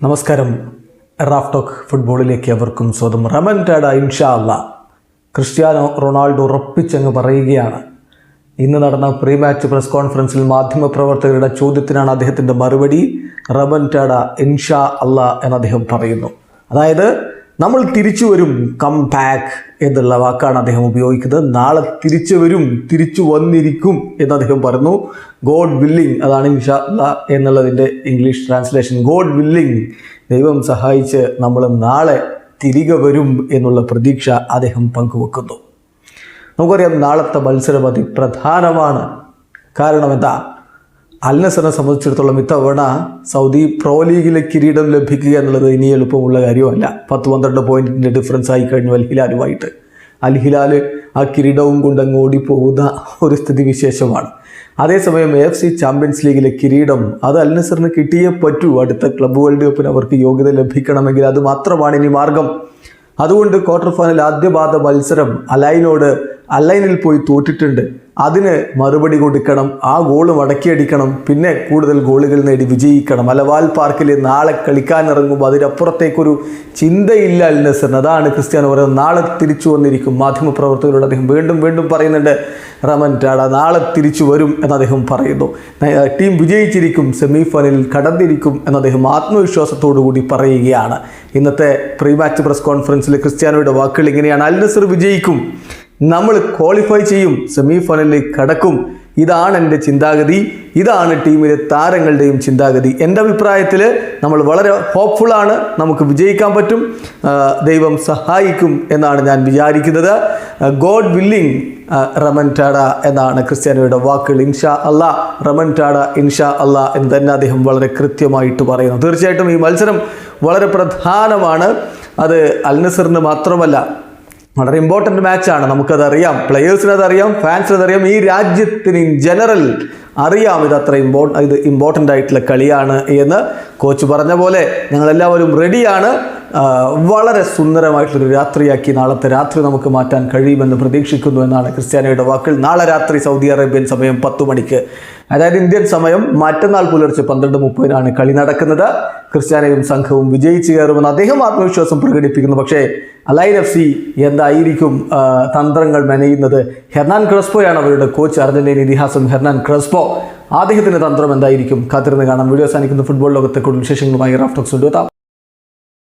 നമസ്കാരം. Raf talk ഫുട്ബോളിലേക്ക് അവർക്കും സ്വന്തം. റമൻറ്റാഡ ഇൻഷാ അല്ലാഹ് ക്രിസ്ത്യാനോ റൊണാൾഡോ ഉറപ്പിച്ചങ്ങ് പറയുകയാണ്. ഇന്ന് നടന്ന പ്രീ മാച്ച് പ്രസ് കോൺഫറൻസിൽ മാധ്യമപ്രവർത്തകരുടെ ചോദ്യത്തിനാണ് അദ്ദേഹത്തിൻ്റെ മറുപടി. റമൻറ്റാഡ ഇൻഷാ അല്ലാഹ് എന്ന് അദ്ദേഹം പറയുന്നു. അതായത് നമ്മൾ തിരിച്ചു വരും, കം ബാക്ക് എന്നുള്ള വാക്കാണ് അദ്ദേഹം ഉപയോഗിക്കുന്നത്. നാളെ തിരിച്ചു വരും, തിരിച്ചു വന്നിരിക്കും എന്ന് അദ്ദേഹം പറഞ്ഞു. ഗോഡ് വില്ലിങ്, അതാണ് ഇൻഷാ അല്ലാഹ് എന്നുള്ളതിൻ്റെ ഇംഗ്ലീഷ് ട്രാൻസ്ലേഷൻ. ഗോഡ് വില്ലിങ്, ദൈവം സഹായിച്ച് നമ്മൾ നാളെ തിരികെ വരും എന്നുള്ള പ്രതീക്ഷ അദ്ദേഹം പങ്കുവെക്കുന്നു. നമുക്കറിയാം, നാളത്തെ മത്സരം അതിപ്രധാനമാണ്. കാരണം എന്താ? അൽ നസറിനെ സംബന്ധിച്ചിടത്തോളം ഇത്തവണ സൗദി പ്രോ ലീഗിലെ കിരീടം ലഭിക്കുക എന്നുള്ളത് ഇനി എളുപ്പമുള്ള കാര്യമല്ല. 10-12 പോയിൻറ്റിൻ്റെ ഡിഫറൻസ് ആയി കഴിഞ്ഞു അൽ ഹിലാലുമായിട്ട്. അൽ ഹിലാൽ ആ കിരീടവും കൊണ്ടങ്ങ് ഓടിപ്പോകുന്ന ഒരു സ്ഥിതിവിശേഷമാണ്. അതേസമയം AFC ചാമ്പ്യൻസ് ലീഗിലെ കിരീടം അത് അൽ നസറിന് കിട്ടിയേ പറ്റൂ. അടുത്ത ക്ലബ്ബ് വേൾഡ് കപ്പിന് അവർക്ക് യോഗ്യത ലഭിക്കണമെങ്കിൽ അത് മാത്രമാണ് ഇനി മാർഗം. അതുകൊണ്ട് ക്വാർട്ടർ ഫൈനൽ ആദ്യപാദ മത്സരം അലൈനിൽ പോയി തോറ്റിട്ടുണ്ട്. അതിന് മറുപടി കൊടുക്കണം, ആ ഗോൾ മടക്കിയടിക്കണം, പിന്നെ കൂടുതൽ ഗോളുകൾ നേടി വിജയിക്കണം. അലവാൽ പാർക്കിൽ നാളെ കളിക്കാനിറങ്ങുമ്പോൾ അതിനപ്പുറത്തേക്കൊരു ചിന്തയില്ല അൽ നസറിന്. അതാണ് ക്രിസ്ത്യാനോ പറയുന്നത്. നാളെ തിരിച്ചു വന്നിരിക്കും. മാധ്യമപ്രവർത്തകരോട് അദ്ദേഹം വീണ്ടും പറയുന്നുണ്ട്, റമൻറ്റാഡ നാളെ തിരിച്ചു വരും എന്ന് അദ്ദേഹം പറയുന്നു. ടീം വിജയിച്ചിരിക്കും, സെമി ഫൈനലിൽ കടന്നിരിക്കും എന്ന് അദ്ദേഹം ആത്മവിശ്വാസത്തോടു കൂടി പറയുകയാണ്. ഇന്നത്തെ പ്രീ മാച്ച് പ്രസ് കോൺഫറൻസിൽ ക്രിസ്ത്യാനോയുടെ വാക്കുകൾ ഇങ്ങനെയാണ്: അൽ നസർ വിജയിക്കും, നമ്മൾ ക്വാളിഫൈ ചെയ്യും, സെമി ഫൈനലിൽ കടക്കും. ഇതാണ് എൻ്റെ ചിന്താഗതി, ഇതാണ് ടീമിലെ താരങ്ങളുടെയും ചിന്താഗതി. എൻ്റെ അഭിപ്രായത്തിൽ നമ്മൾ വളരെ ഹോപ്പ്ഫുള്ളാണ്, നമുക്ക് വിജയിക്കാൻ പറ്റും, ദൈവം സഹായിക്കും എന്നാണ് ഞാൻ വിചാരിക്കുന്നത്. ഗോഡ് വില്ലിങ് റമൻറ്റാഡ എന്നാണ് ക്രിസ്ത്യാനോയുടെ വാക്കുകൾ. ഇൻഷാ അല്ലാഹ്, റമൻറ്റാഡ ഇൻഷാ അല്ലാഹ് എന്ന് തന്നെ അദ്ദേഹം വളരെ കൃത്യമായിട്ട് പറയുന്നു. തീർച്ചയായിട്ടും ഈ മത്സരം വളരെ പ്രധാനമാണ്. അത് അൽ നസറിന് മാത്രമല്ല, വളരെ ഇമ്പോർട്ടൻ്റ് മാച്ചാണ്. നമുക്കതറിയാം, പ്ലെയേഴ്സിന് അതറിയാം, ഫാൻസിന് അതറിയാം, ഈ രാജ്യത്തിന് ഇൻ ജനറൽ അറിയാം ഇത് ഇമ്പോർട്ടൻ്റ് ആയിട്ടുള്ള കളിയാണ് എന്ന്. കോച്ച് പറഞ്ഞ പോലെ ഞങ്ങളെല്ലാവരും റെഡിയാണ്. വളരെ സുന്ദരമായിട്ടുള്ളൊരു രാത്രിയാക്കി നാളത്തെ രാത്രി നമുക്ക് മാറ്റാൻ കഴിയുമെന്ന് പ്രതീക്ഷിക്കുന്നു എന്നാണ് ക്രിസ്ത്യാനോയുടെ വാക്കുകൾ. നാളെ രാത്രി സൗദി അറേബ്യൻ സമയം 10 മണിക്ക്, അതായത് ഇന്ത്യൻ സമയം മറ്റന്നാൾ പുലർച്ചെ 12:30 കളി നടക്കുന്നത്. ക്രിസ്ത്യാനോയും സംഘവും വിജയിച്ചു കയറുമെന്ന് അദ്ദേഹം ആത്മവിശ്വാസം പ്രകടിപ്പിക്കുന്നു. പക്ഷേ അലൈൻ FC എന്തായിരിക്കും തന്ത്രങ്ങൾ മെനയുന്നത്? ഹെർനാൻ ക്രെസ്പോയാണ് അവരുടെ കോച്ച്. അർജന്റീന ഇതിഹാസം ഹെർനാൻ ക്രെസ്പോ. അദ്ദേഹത്തിൻ്റെ തന്ത്രം എന്തായിരിക്കും? കാത്തിരുന്ന് കാണാം. വീഡിയോ അവസാനിക്കുന്ന ഫുട്ബോൾ ലോകത്തെ കൂടുതൽ വിശേഷങ്ങളുമായി റാഫ് ടോക്സ് കൊണ്ടുവെത്താം.